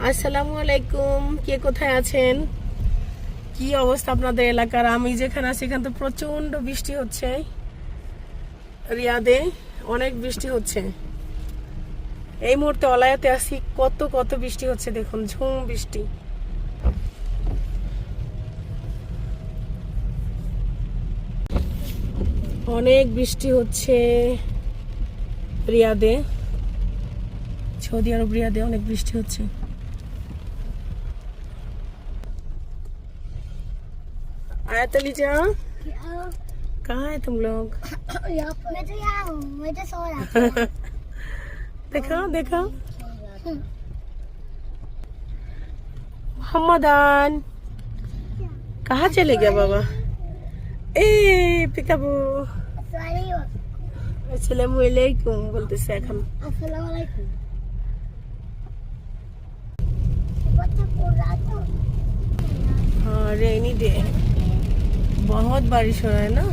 আসসালামু আলাইকুম। কে কোথায় আছেন? কি অবস্থা আপনাদের এলাকার? আমি যেখানে আছি সেখানে তো প্রচন্ড বৃষ্টি হচ্ছে। রিয়াদে অনেক বৃষ্টি হচ্ছে। এই মুহূর্তে অলায়াতে আছি, কত কত বৃষ্টি হচ্ছে দেখুন, ঝুম বৃষ্টি। অনেক বৃষ্টি হচ্ছে রিয়াদে, সৌদি আরব রিয়াদে অনেক বৃষ্টি হচ্ছে। आयत लीजा, कहाँ है तुम लोग? मैं तो यहाँ हूँ, मैं तो सो रहा था। देखो देखो, मोहम्मदान कहाँ चले गया बाबा? ए पिकाबू, अस्सलामु अलैकुम বলতেছে এখন। अस्सलाम वालेकुम। बच्चा पढ़ रहा था। हाँ, रेनी डे, बहुत बारिश हो रहा है ना।